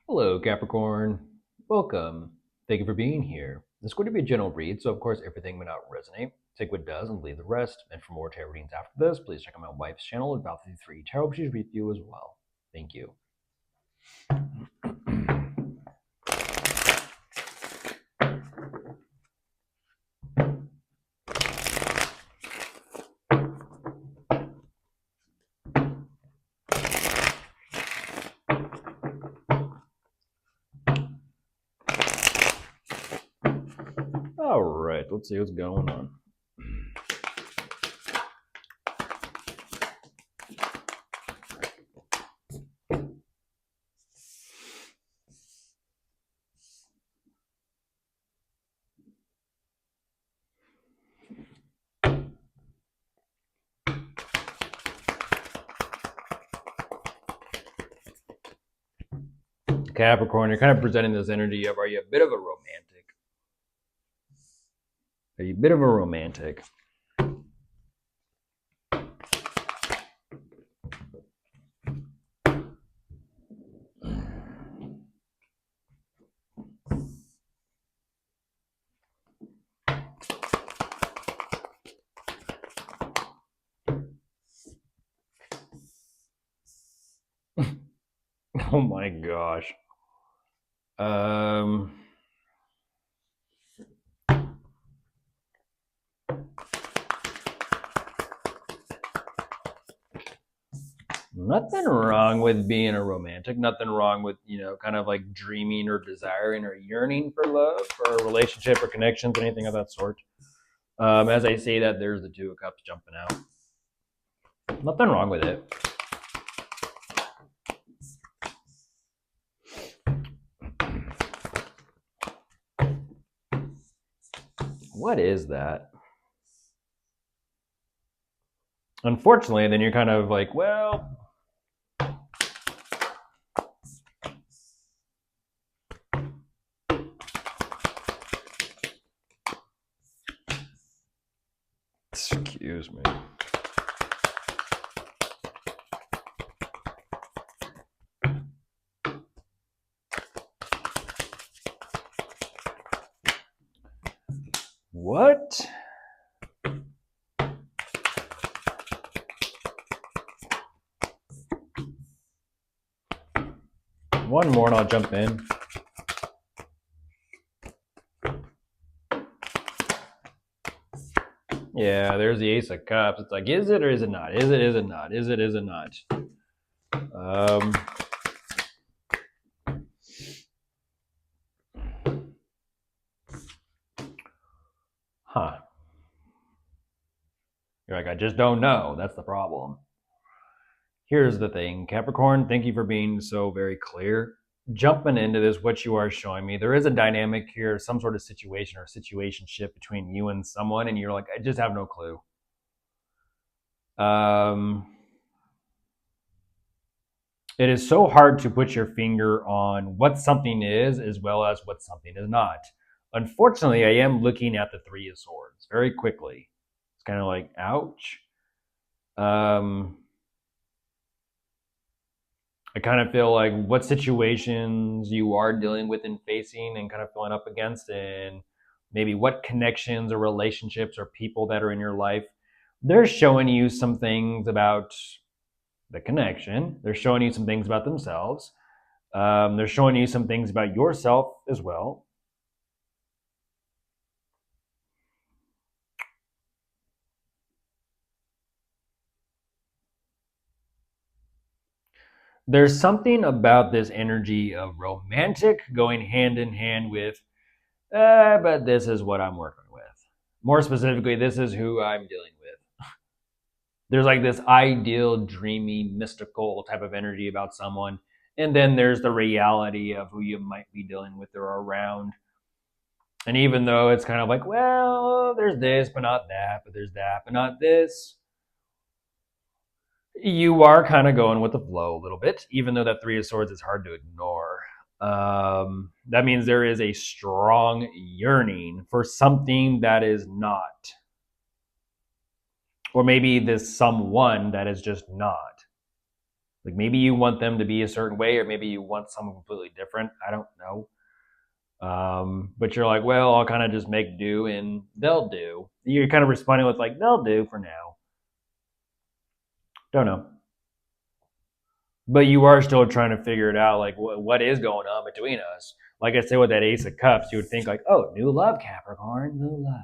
Hello, Capricorn. Welcome. Thank you for being here. This is going to be a general read, so of course everything may not resonate. Take what does and leave the rest. And for more tarot readings after this, please check out my wife's channel at Val53 Tarot. She's read you as well. Thank you. All right, let's see what's going on. Capricorn, you're kind of presenting this energy of, are you a bit of a romantic? Are you a bit of a romantic? Oh my gosh. Nothing wrong with being a romantic. Nothing wrong with, kind of like dreaming or desiring or yearning for love or a relationship or connections, anything of that sort. As I say that, there's the Two of Cups jumping out. Nothing wrong with it. What is that? Unfortunately, then you're kind of like, well, excuse me. What? One more and I'll jump in. Yeah, there's the Ace of Cups. It's like, is it or is it not? Is it not? Is it not? Huh. You're like, I just don't know. That's the problem. Here's the thing, Capricorn, thank you for being so very clear. Jumping into this, what you are showing me, there is a dynamic here, some sort of situation or situationship between you and someone, and you're like, I just have no clue. It is so hard to put your finger on what something is as well as what something is not. Unfortunately, I am looking at the Three of Swords very quickly. It's kind of like, ouch. I kind of feel like what situations you are dealing with and facing and kind of feeling up against, and maybe what connections or relationships or people that are in your life, they're showing you some things about the connection. They're showing you some things about themselves. They're showing you some things about yourself as well. There's something about this energy of romantic going hand in hand with, but this is what I'm working with. More specifically, this is who I'm dealing with. There's like this ideal, dreamy, mystical type of energy about someone. And then there's the reality of who you might be dealing with or around. And even though it's kind of like, well, there's this, but not that, but there's that, but not this, you are kind of going with the flow a little bit, even though that Three of Swords is hard to ignore. That means there is a strong yearning for something that is not. Or maybe this someone that is just not. Like maybe you want them to be a certain way, or maybe you want someone completely different. I don't know. But you're like, well, I'll kind of just make do and they'll do. You're kind of responding with like, they'll do for now. Don't know. But you are still trying to figure it out, like what is going on between us. Like I said with that Ace of Cups, you would think like, oh, new love, Capricorn, new love.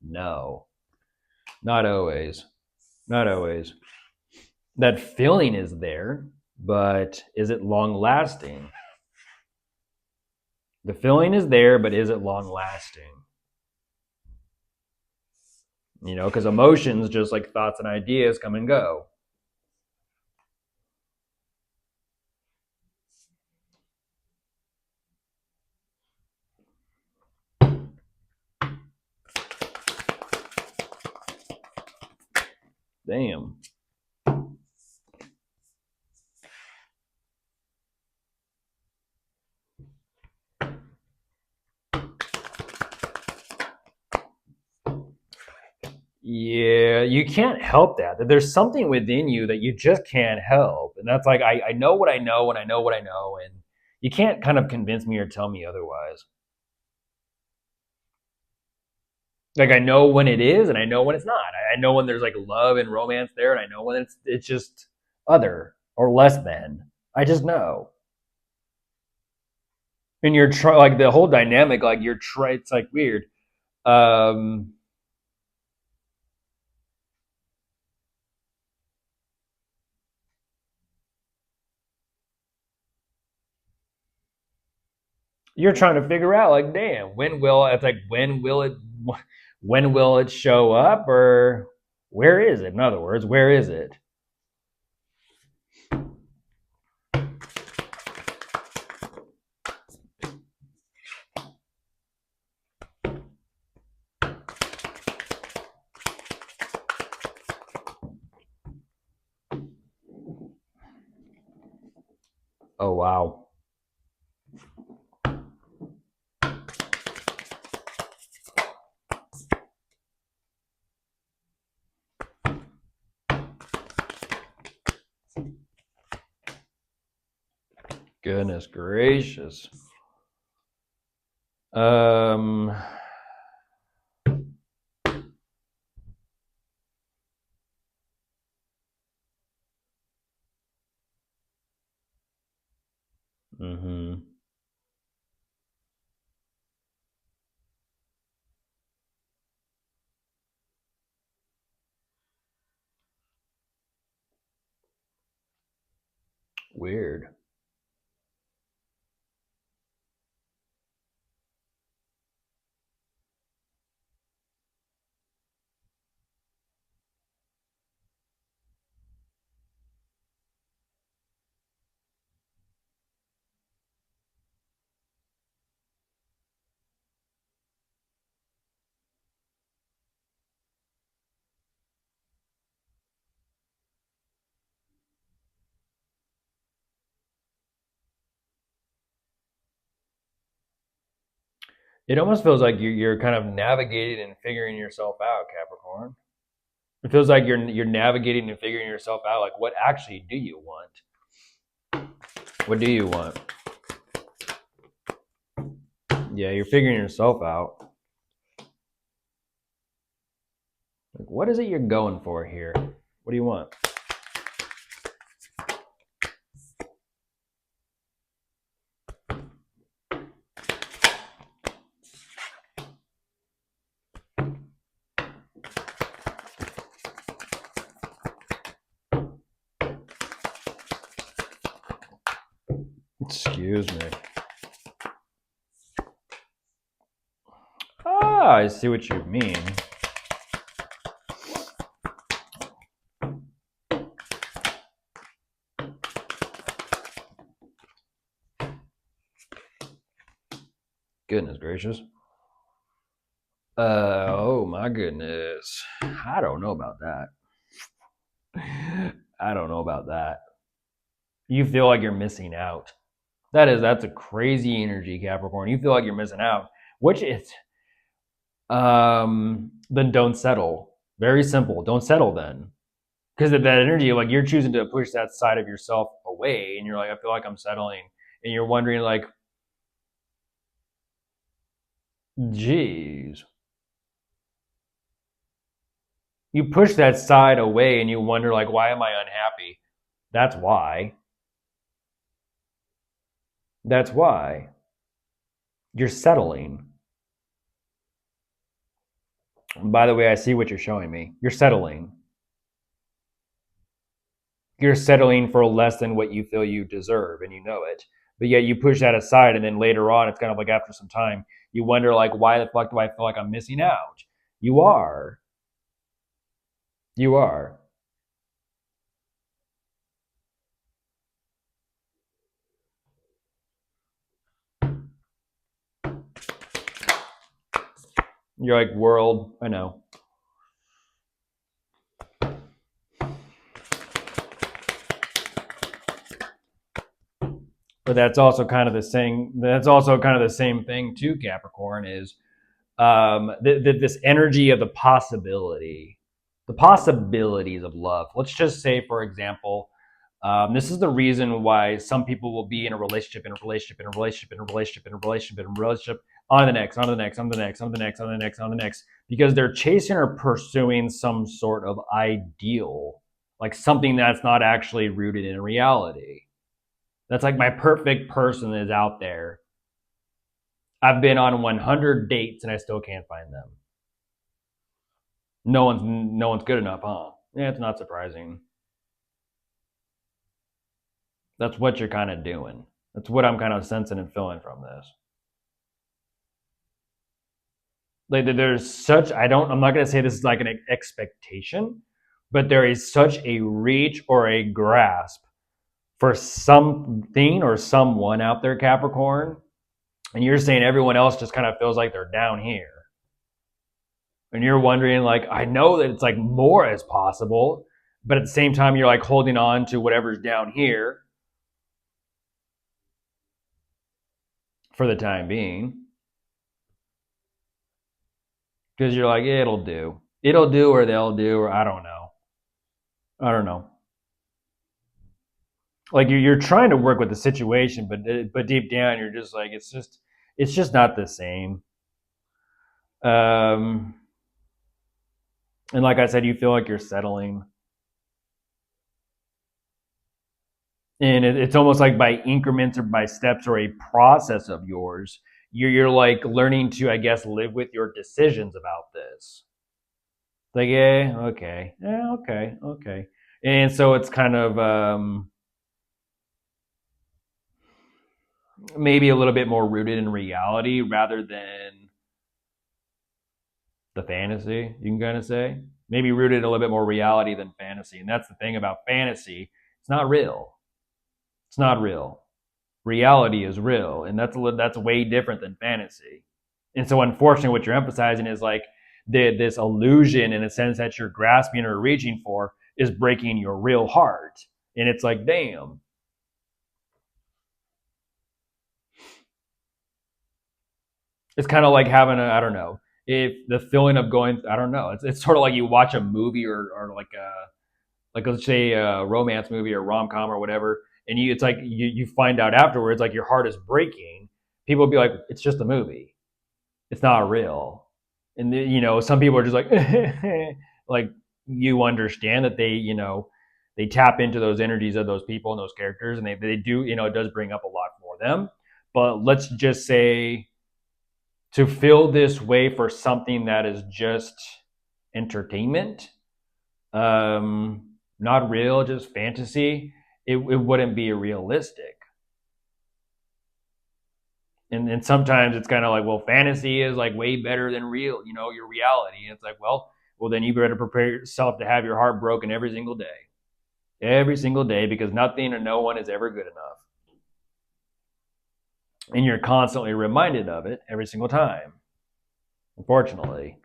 No, not always. Not always. That feeling is there, but is it long lasting? The feeling is there, but is it long lasting? You know, because emotions, just like thoughts and ideas, come and go. Damn. Yeah, you can't help that. That there's something within you that you just can't help. And that's like, I know what I know and I know what I know. And you can't kind of convince me or tell me otherwise. Like I know when it is and I know when it's not. I know when there's like love and romance there, and I know when it's just other or less than. I just know. And you're like the whole dynamic, like it's like weird. Um you're trying to figure out like, damn, when will it show up, or where is it? In other words, where is it? Oh wow. Goodness gracious. Um mhm. Weird. It almost feels like you're kind of navigating and figuring yourself out, Capricorn. It feels like you're navigating and figuring yourself out. Like, what actually do you want? What do you want? Yeah, you're figuring yourself out. Like, what is it you're going for here? What do you want? Excuse me. Ah, I see what you mean. Goodness gracious. Oh my goodness. I don't know about that. I don't know about that. You feel like you're missing out. That's a crazy energy, Capricorn. You feel like you're missing out, which is then don't settle. Very simple. Don't settle then. Because of that energy, like you're choosing to push that side of yourself away, and you're like, I feel like I'm settling, and you're wondering, like, geez, you push that side away, and you wonder, like, why am I unhappy? That's why. That's why you're settling. And by the way, I see what you're showing me. You're settling. You're settling for less than what you feel you deserve, and you know it. But yet you push that aside, and then later on, it's kind of like after some time, you wonder, like, why the fuck do I feel like I'm missing out? You are. You are. You're like, world, I know. But that's also kind of the same. That's also kind of the same thing too. Capricorn is this energy of the possibility, the possibilities of love. Let's just say, for example, this is the reason why some people will be in a relationship, in a relationship, in a relationship, in a relationship, in a relationship, in a relationship, on the next, on the next, on the next, on the next, on the next, on the next, because they're chasing or pursuing some sort of ideal, like something that's not actually rooted in reality. That's like my perfect person is out there. I've been on 100 dates and I still can't find them. No one's good enough, huh? Yeah, it's not surprising. That's what you're kind of doing. That's what I'm kind of sensing and feeling from this. Like there's such I'm not going to say this is like an expectation, but there is such a reach or a grasp for something or someone out there, Capricorn, and you're saying everyone else just kind of feels like they're down here. And you're wondering, like, I know that it's like more is possible, but at the same time, you're like holding on to whatever's down here for the time being because you're like, it'll do, or they'll do, or I don't know. I don't know. Like you're trying to work with the situation, but deep down, you're just like, it's just not the same. Um, and like I said, you feel like you're settling. And it's almost like by increments or by steps or a process of yours, you're like learning to, I guess, live with your decisions about this. Like, yeah, okay, yeah, okay, okay. And so it's kind of maybe a little bit more rooted in reality rather than the fantasy, you can kind of say. Maybe rooted in a little bit more reality than fantasy. And that's the thing about fantasy, it's not real. It's not real. Reality is real, and that's way different than fantasy. And so, unfortunately, what you're emphasizing is like this illusion, in a sense that you're grasping or reaching for, is breaking your real heart. And it's like, damn. It's kind of like having I don't know, if the feeling of going, I don't know. It's sort of like you watch a movie or like let's say a romance movie or rom com or whatever, and it's like you find out afterwards, like your heart is breaking. People will be like, it's just a movie. It's not real. And some people are just like like you understand that they tap into those energies of those people and those characters, and they do, it does bring up a lot for them. But let's just say to feel this way for something that is just entertainment, not real, just fantasy, it wouldn't be realistic. And sometimes it's kind of like, well, fantasy is like way better than real, your reality. And it's like, well, then you better prepare yourself to have your heart broken every single day, because nothing and no one is ever good enough. And you're constantly reminded of it every single time, unfortunately.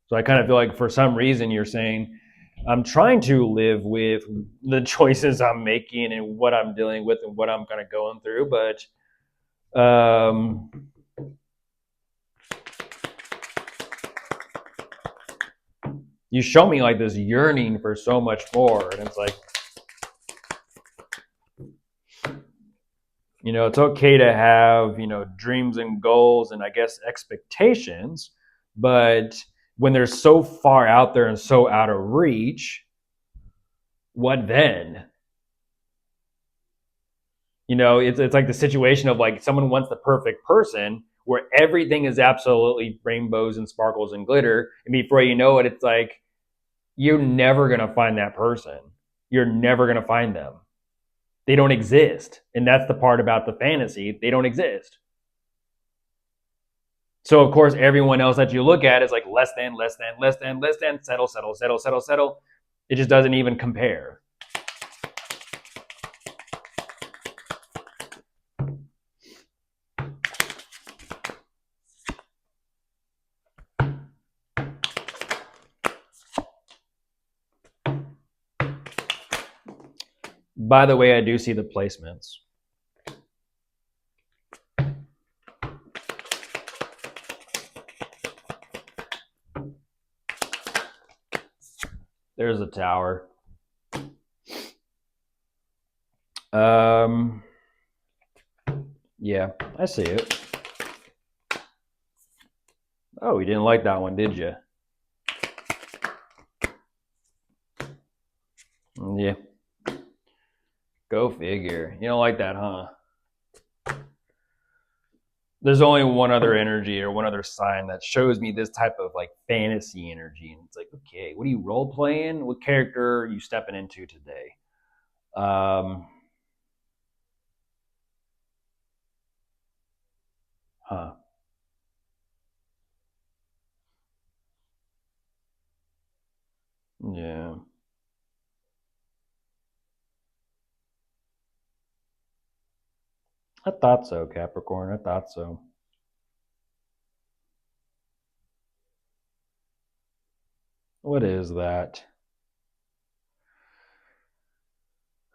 So I kind of feel like for some reason you're saying, I'm trying to live with the choices I'm making and what I'm dealing with and what I'm kind of going through, but You show me like this yearning for so much more, and it's like, it's okay to have, dreams and goals and I guess expectations, but when they're so far out there and so out of reach, what then? It's like the situation of like someone wants the perfect person where everything is absolutely rainbows and sparkles and glitter, and before you know it, it's like you're never going to find that person. You're never going to find them. They don't exist. And that's the part about the fantasy. They don't exist. So of course, everyone else that you look at is like less than, less than, less than, less than, settle, settle, settle, settle, settle. It just doesn't even compare. By the way, I do see the placements. There's a tower. Yeah, I see it. Oh, you didn't like that one, did you? Yeah. Go figure. You don't like that, huh? There's only one other energy or one other sign that shows me this type of like fantasy energy. And it's like, okay, what are you role playing? What character are you stepping into today? Huh. Yeah. I thought so, Capricorn. I thought so. What is that?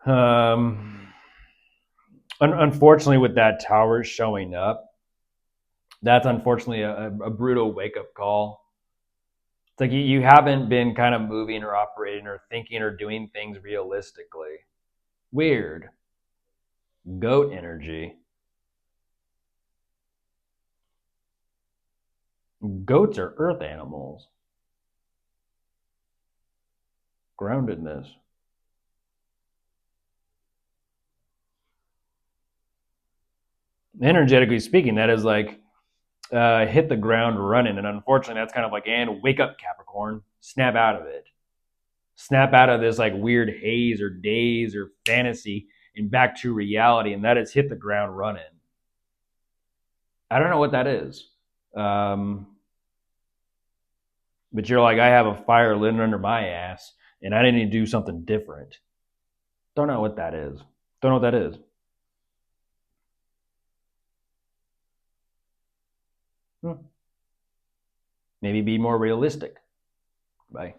Um, unfortunately, with that tower showing up, that's unfortunately a brutal wake up call. It's like you haven't been kind of moving or operating or thinking or doing things realistically. Weird. Goat energy. Goats are earth animals. Groundedness. Energetically speaking, that is like hit the ground running. And unfortunately, that's kind of like, and wake up, Capricorn. Snap out of it. Snap out of this like weird haze or daze or fantasy and back to reality. And that is hit the ground running. I don't know what that is. But you're like, I have a fire lit under my ass and I need to do something different. Don't know what that is. Don't know what that is. Maybe be more realistic. Bye.